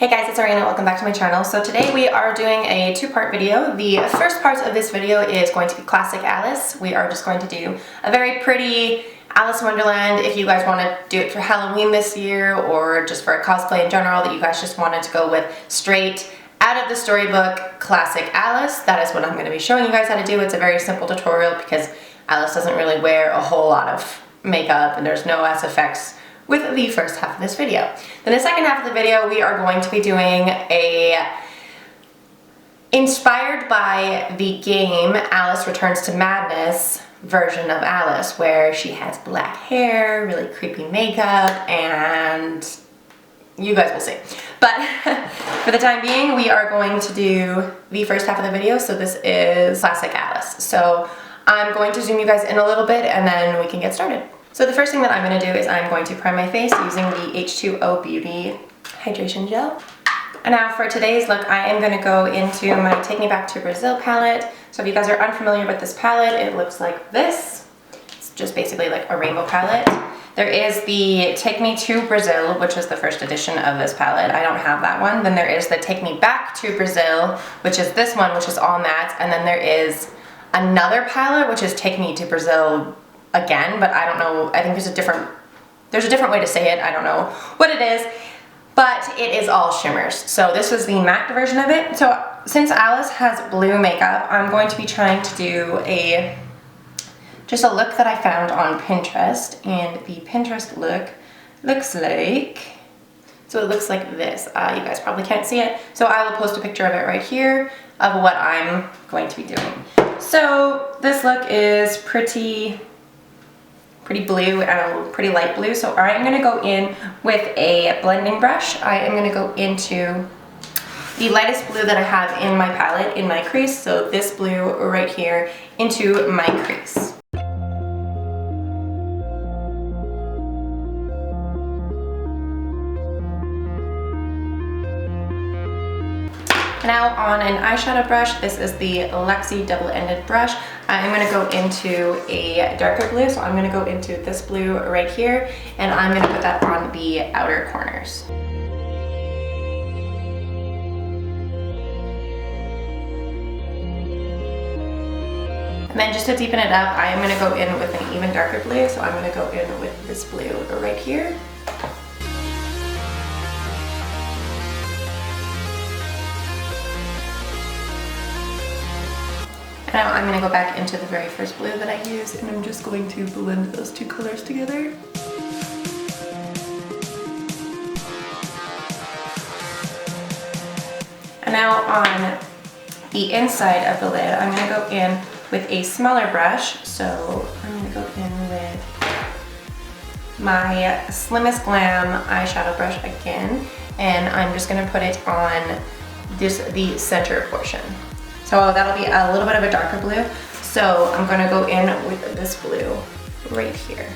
Hey guys, it's Ariana. Welcome back to my channel. So today we are doing a two-part video. The first part of this video is going to be classic Alice. We are just going to do a very pretty Alice in Wonderland. If you guys want to do it for Halloween this year or just for a cosplay in general that you guys just wanted to go with straight out of the storybook classic Alice, that is what I'm going to be showing you guys how to do. It's a very simple tutorial because Alice doesn't really wear a whole lot of makeup and there's no SFX with the first half of this video. Then the second half of the video, we are going to be doing a inspired by the game Alice Returns to Madness version of Alice, where she has black hair, really creepy makeup, and you guys will see. But for the time being, we are going to do the first half of the video, so this is classic Alice. So I'm going to zoom you guys in a little bit and then we can get started. So the first thing that I'm going to do is I'm going to prime my face using the H2O Beauty Hydration Gel. And now for today's look, I am going to go into my Take Me Back to Brazil palette. So if you guys are unfamiliar with this palette, it looks like this. It's just basically like a rainbow palette. There is the Take Me to Brazil, which is the first edition of this palette. I don't have that one. Then there is the Take Me Back to Brazil, which is this one, which is all matte. And then there is another palette, which is Take Me to Brazil again, but I don't know, I think there's a different way to say it. I don't know what it is, but it is all shimmers. So this is the matte version of it. So since Alice has blue makeup, I'm going to be trying to do just a look that I found on Pinterest, and the Pinterest look looks like, so it looks like this. You guys probably can't see it, so I will post a picture of it right here of what I'm going to be doing. So this look is pretty blue and a pretty light blue. So I'm going to go in with a blending brush. I am going to go into the lightest blue that I have in my palette in my crease. So this blue right here into my crease. Now on an eyeshadow brush, this is the Lexi double-ended brush. I'm going to go into a darker blue, so I'm going to go into this blue right here, and I'm going to put that on the outer corners. And then just to deepen it up, I am going to go in with an even darker blue, so I'm going to go in with this blue right here. Now I'm going to go back into the very first blue that I used, and I'm just going to blend those two colors together. And now on the inside of the lid, I'm going to go in with a smaller brush. So I'm going to go in with my Slimmest Glam eyeshadow brush again, and I'm just going to put it on the center portion. So that'll be a little bit of a darker blue. So I'm going to go in with this blue right here.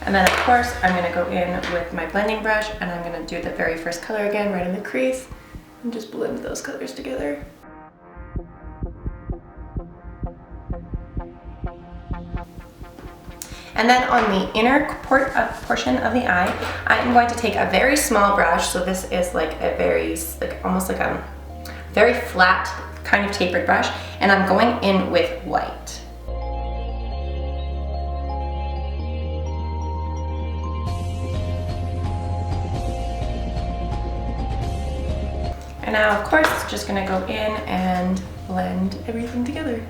And then of course I'm going to go in with my blending brush, and I'm going to do the very first color again right in the crease and just blend those colors together. And then on the inner portion of the eye, I am going to take a very small brush. So this is like a very, almost like a very flat kind of tapered brush, and I'm going in with white. And now of course it's just going to go in and blend everything together.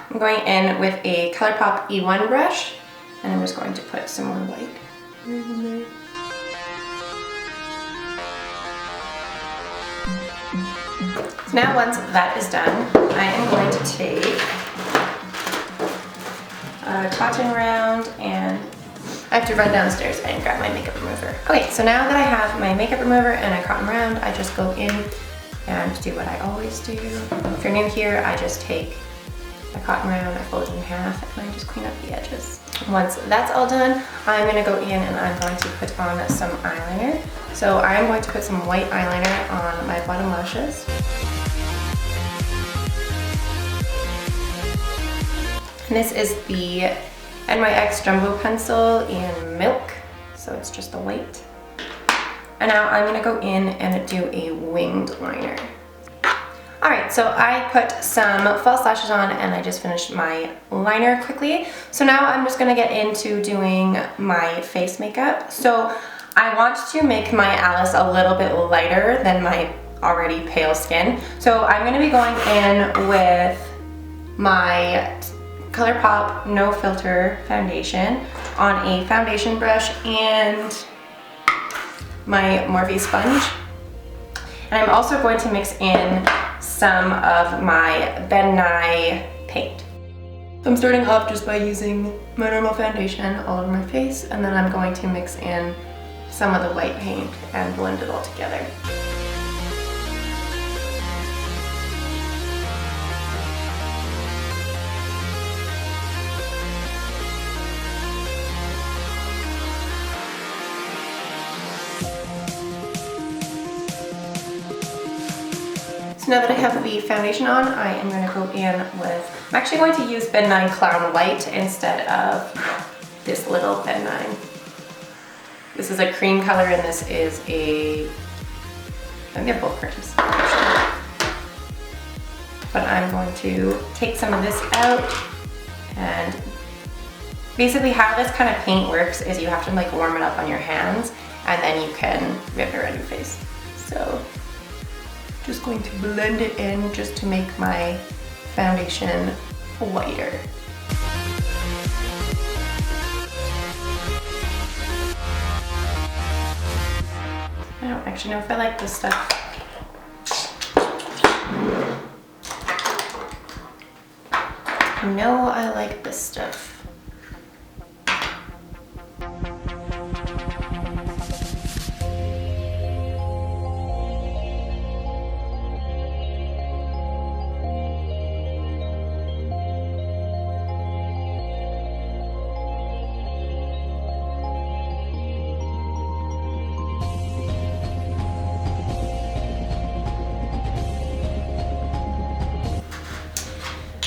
I'm going in with a ColourPop E1 brush, and I'm just going to put some more white in there. So now once that is done, I am going to take a cotton round, and I have to run downstairs and grab my makeup remover. Okay, so now that I have my makeup remover and a cotton round, I just go in and do what I always do. If you're new here, I just take a cotton round, I fold it in half, and I just clean up the edges. Once that's all done, I'm gonna go in and I'm going to put on some eyeliner. So I'm going to put some white eyeliner on my bottom lashes. And this is the NYX Jumbo Pencil in Milk, so it's just the white. And now I'm gonna go in and do a winged liner. All right, so I put some false lashes on and I just finished my liner quickly. So now I'm just gonna get into doing my face makeup. So I want to make my Alice a little bit lighter than my already pale skin. So I'm gonna be going in with my ColourPop No Filter foundation on a foundation brush and my Morphe sponge. And I'm also going to mix in some of my Ben Nye paint. So I'm starting off just by using my normal foundation all over my face, and then I'm going to mix in some of the white paint and blend it all together. So now that I have the foundation on, I am going to go in with, I'm actually going to use Ben Nye Clown White instead of this little Ben Nye. This is a cream color and this is a, I think they're both creams. But I'm going to take some of this out, and basically how this kind of paint works is you have to like warm it up on your hands and then you can rip it around your face. So just going to blend it in just to make my foundation whiter. I don't actually know if I like this stuff. No, I like this stuff.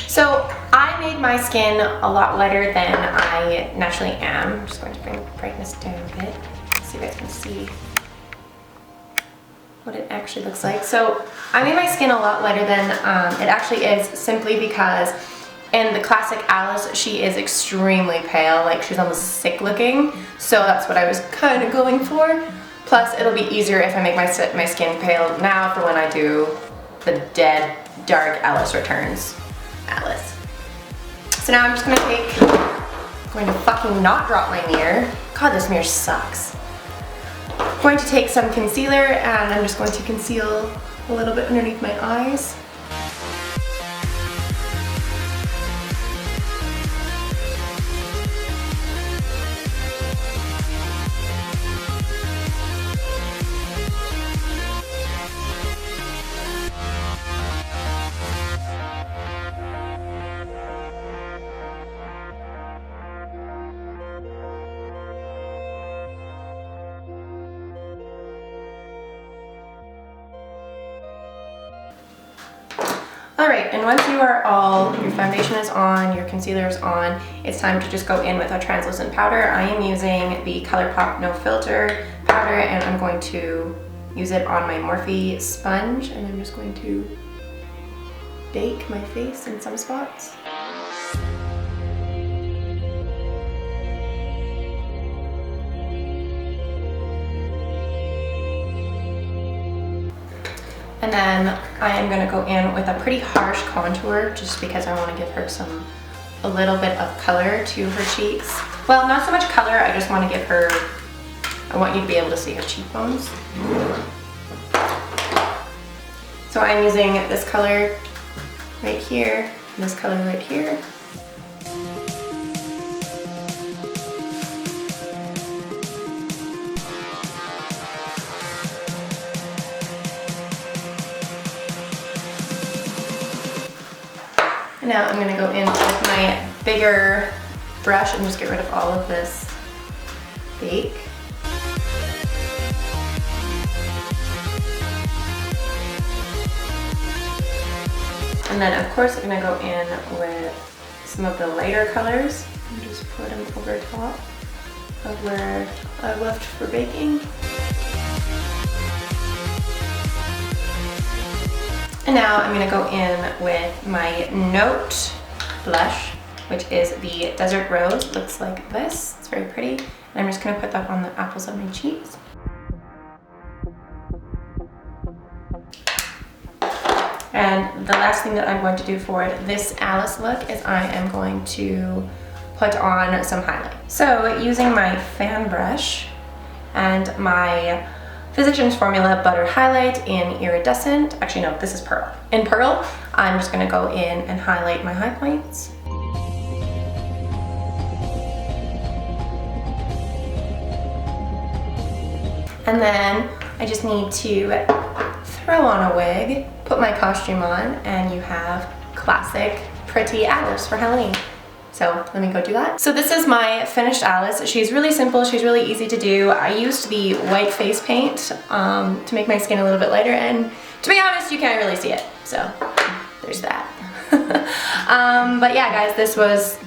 So I made my skin a lot lighter than I naturally am. I'm just going to bring the brightness down a bit so you guys can see what it actually looks like. So I made my skin a lot lighter than it actually is, simply because in the classic Alice, she is extremely pale, like she's almost sick looking. So that's what I was kind of going for. Plus it'll be easier if I make my skin pale now for when I do the dead, dark Alice Returns Alice. So now I'm just gonna going to fucking not drop my mirror. God, this mirror sucks. I'm going to take some concealer and I'm just going to conceal a little bit underneath my eyes. Alright, and once your foundation is on, your concealer is on, it's time to just go in with a translucent powder. I am using the ColourPop No Filter powder and I'm going to use it on my Morphe sponge, and I'm just going to bake my face in some spots. And then I am going to go in with a pretty harsh contour just because I want to give her a little bit of color to her cheeks. Well, not so much color, I just want to give her, I want you to be able to see her cheekbones. So I'm using this color right here, and this color right here. Now I'm going to go in with my bigger brush and just get rid of all of this fake. And then of course I'm gonna go in with some of the lighter colors and just put them over top of where I left for baking. And now I'm gonna go in with my Note blush, which is the Desert Rose. It looks like this, it's very pretty. And I'm just gonna put that on the apples of my cheeks. And the last thing that I'm going to do for this Alice look is I am going to put on some highlight. So using my fan brush and my Physicians Formula Butter Highlight in Iridescent, actually no, this is Pearl. In Pearl, I'm just gonna go in and highlight my high points. And then I just need to throw on a wig, put my costume on, and you have classic pretty Alice for Halloween. So let me go do that. So this is my finished Alice. She's really simple, she's really easy to do. I used the white face paint to make my skin a little bit lighter, and to be honest, you can't really see it. So there's that. But yeah guys, this was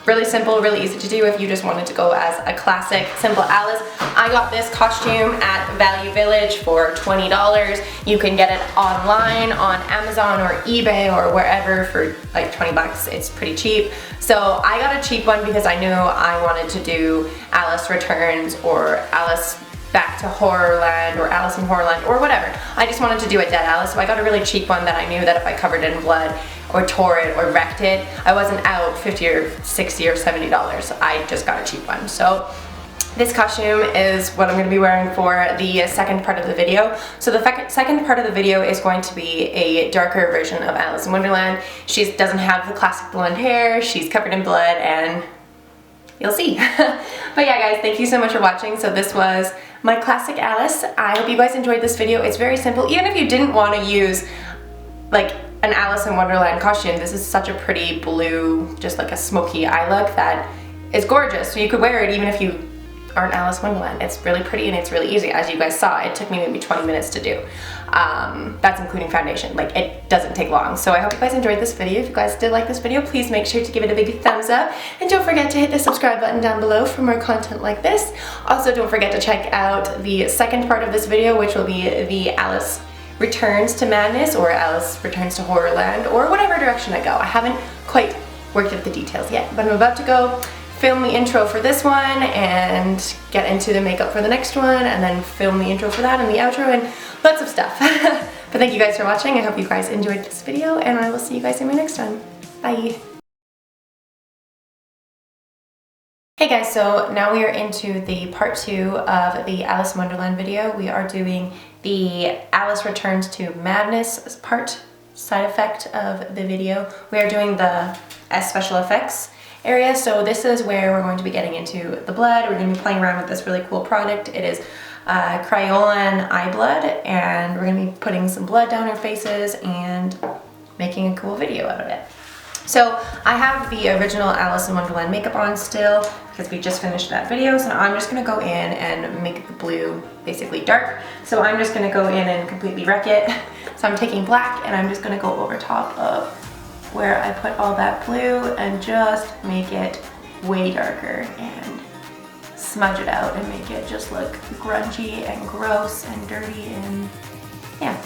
really simple, really easy to do if you just wanted to go as a classic, simple Alice. I got this costume at Value Village for $20. You can get it online on Amazon or eBay or wherever for like 20 bucks. It's pretty cheap. So I got a cheap one because I knew I wanted to do Alice Returns or Alice Back to Horrorland or Alice in Horrorland or whatever. I just wanted to do a dead Alice, so I got a really cheap one that I knew that if I covered it in blood or tore it or wrecked it, I wasn't out $50 or $60 or $70. I just got a cheap one. So this costume is what I'm going to be wearing for the second part of the video. So the second part of the video is going to be a darker version of Alice in Wonderland. She doesn't have the classic blonde hair, she's covered in blood, and you'll see. But yeah guys, thank you so much for watching. So this was my classic Alice. I hope you guys enjoyed this video. It's very simple. Even if you didn't want to use like an Alice in Wonderland costume, this is such a pretty blue, just like a smoky eye look that is gorgeous. So you could wear it even if you aren't Alice in Wonderland. It's really pretty and it's really easy. As you guys saw, it took me maybe 20 minutes to do. That's including foundation. Like, it doesn't take long. So I hope you guys enjoyed this video. If you guys did like this video, please make sure to give it a big thumbs up. And don't forget to hit the subscribe button down below for more content like this. Also, don't forget to check out the second part of this video, which will be the Alice Returns to Madness or Alice Returns to Horrorland or whatever direction I go. I haven't quite worked out the details yet, but I'm about to go film the intro for this one and get into the makeup for the next one and then film the intro for that and the outro and lots of stuff. But thank you guys for watching. I hope you guys enjoyed this video and I will see you guys in my next one. Bye! Hey guys, so now we are into the part 2 of the Alice in Wonderland video. We are doing the Alice Returns to Madness part, side effect of the video. We are doing the special effects area, so this is where we're going to be getting into the blood. We're going to be playing around with this really cool product. It is Crayolan eye blood, and we're going to be putting some blood down our faces and making a cool video out of it. So I have the original Alice in Wonderland makeup on still because we just finished that video, so I'm just going to go in and make the blue basically dark. So I'm just going to go in and completely wreck it. So I'm taking black and I'm just going to go over top of where I put all that blue and just make it way darker and smudge it out and make it just look grungy and gross and dirty and yeah.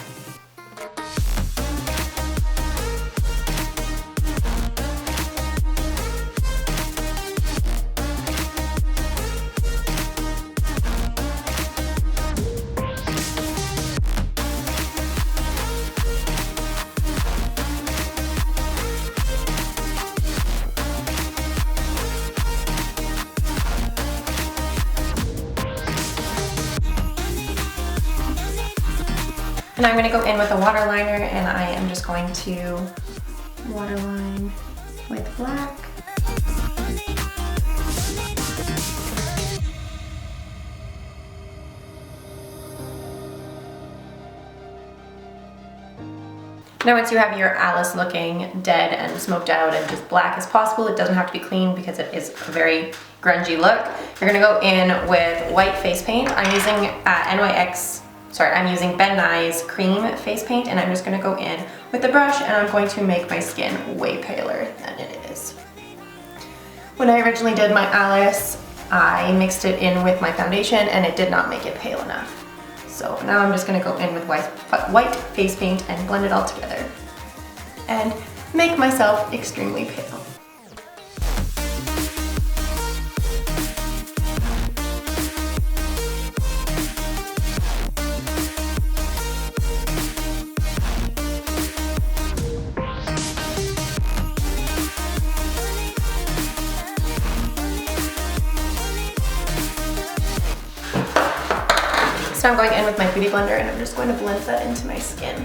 And I'm going to go in with a waterliner and I am just going to waterline with black. Now once you have your Alice looking dead and smoked out and just black as possible, it doesn't have to be clean because it is a very grungy look. You're gonna go in with white face paint. I'm using I'm using Ben Nye's cream face paint, and I'm just gonna go in with the brush and I'm going to make my skin way paler than it is. When I originally did my Alice, I mixed it in with my foundation and it did not make it pale enough. So now I'm just gonna go in with white face paint and blend it all together and make myself extremely pale. So I'm going in with my Beauty Blender and I'm just going to blend that into my skin.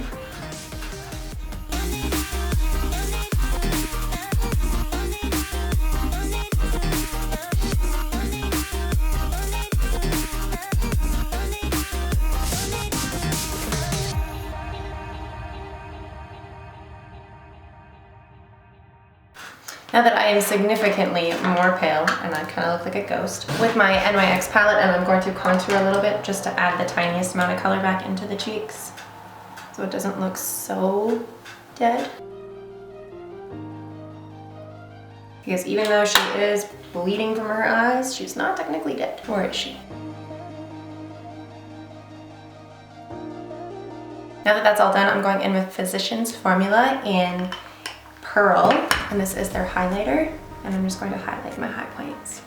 Now that I am significantly more pale and I kind of look like a ghost, with my NYX palette, and I'm going to contour a little bit just to add the tiniest amount of color back into the cheeks so it doesn't look so dead. Because even though she is bleeding from her eyes, she's not technically dead, or is she? Now that that's all done, I'm going in with Physicians Formula in Pearl, and this is their highlighter, and I'm just going to highlight my high points.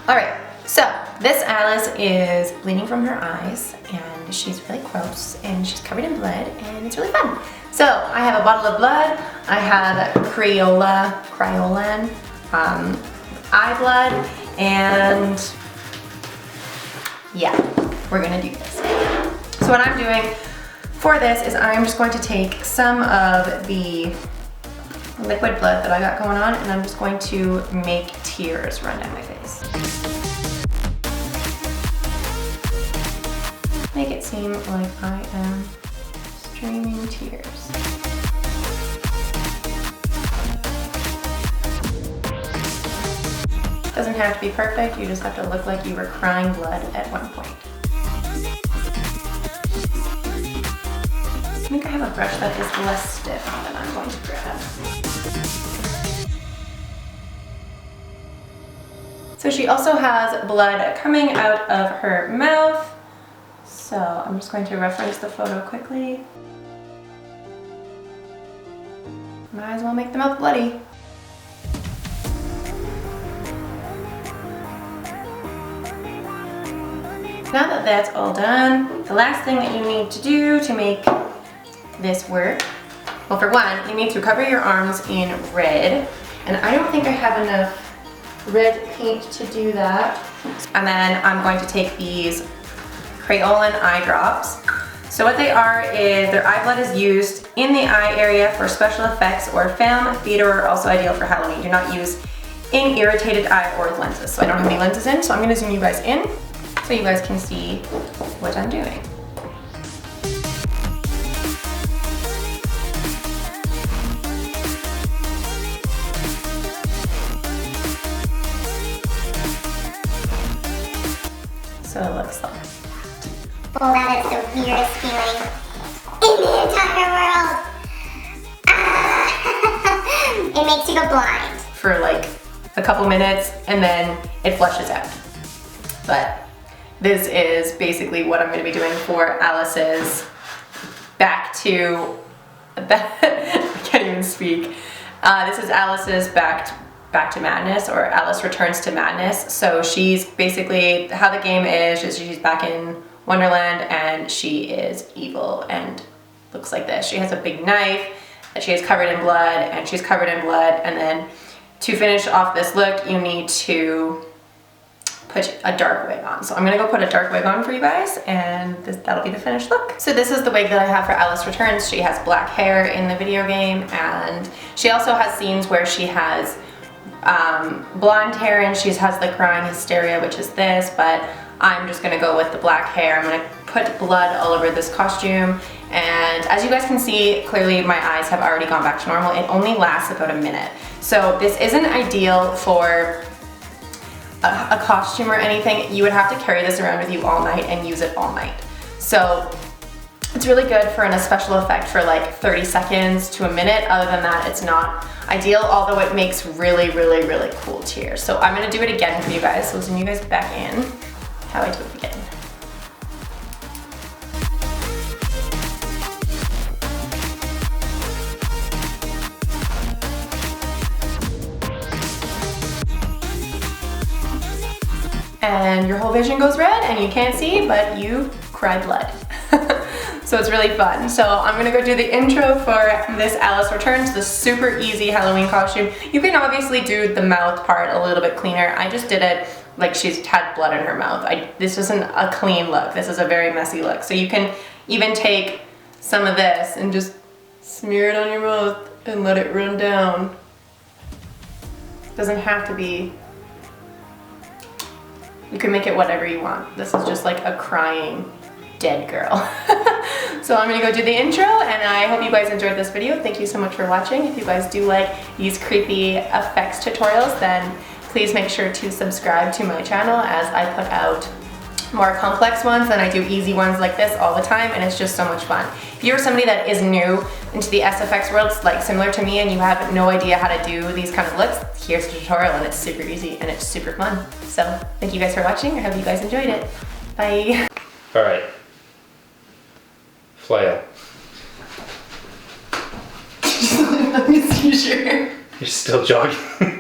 Alright, so this Alice is bleeding from her eyes, and she's really gross, and she's covered in blood, and it's really fun. So I have a bottle of blood, I have Crayolan eye blood, and yeah, we're gonna do this. So what I'm doing for this is I'm just going to take some of the liquid blood that I got going on, and I'm just going to make tears run down my face. Make it seem like I am streaming tears. Doesn't have to be perfect, you just have to look like you were crying blood at one point. I think I have a brush that is less stiff that I'm going to grab. So she also has blood coming out of her mouth. So I'm just going to reference the photo quickly. Might as well make the mouth bloody. Now that that's all done, the last thing that you need to do to make this work, well, for one, you need to cover your arms in red, and I don't think I have enough red paint to do that. And then I'm going to take these Crayolan eye drops. So what they are is their eye blood is used in the eye area for special effects or film. Theater are also ideal for Halloween. Do not use in irritated eye or with lenses. So I don't have any lenses in, so I'm going to zoom you guys in so you guys can see what I'm doing. So it looks like. Oh, that is the weirdest feeling in the entire world. Ah. It makes you go blind. For like a couple minutes and then it flushes out. But this is basically what I'm going to be doing for Alice's I can't even speak. This is Alice's Back to Madness, or Alice Returns to Madness. So she's basically, how the game is she's back in Wonderland and she is evil and looks like this. She has a big knife that she is covered in blood, and she's covered in blood, and then to finish off this look you need to put a dark wig on. So I'm gonna go put a dark wig on for you guys, and that'll be the finished look. So this is the wig that I have for Alice Returns. She has black hair in the video game, and she also has scenes where she has blonde hair and she has the crying hysteria, which is this, but I'm just gonna go with the black hair. I'm gonna put blood all over this costume, and as you guys can see, clearly my eyes have already gone back to normal. It only lasts about a minute. So this isn't ideal for a costume or anything. You would have to carry this around with you all night and use it all night. So it's really good for a special effect for like 30 seconds to a minute. Other than that, it's not ideal, although it makes really, really, really cool tears. So I'm gonna do it again for you guys. So zoom you guys back in, how I do it again. And your whole vision goes red and you can't see, but you cry blood. So it's really fun. So I'm gonna go do the intro for this Alice Returns, the super easy Halloween costume. You can obviously do the mouth part a little bit cleaner. I just did it like she's had blood in her mouth. This isn't a clean look. This is a very messy look. So you can even take some of this and just smear it on your mouth and let it run down. It doesn't have to be. You can make it whatever you want. This is just like a crying dead girl. So I'm gonna go do the intro, and I hope you guys enjoyed this video. Thank you so much for watching. If you guys do like these creepy effects tutorials, then please make sure to subscribe to my channel, as I put out more complex ones than I do easy ones like this all the time, and it's just so much fun. If you're somebody that is new into the SFX world, like similar to me, and you have no idea how to do these kind of looks, here's a tutorial, and it's super easy and it's super fun. So thank you guys for watching. I hope you guys enjoyed it. Bye. All right. Flail. I'm sure. You're still jogging.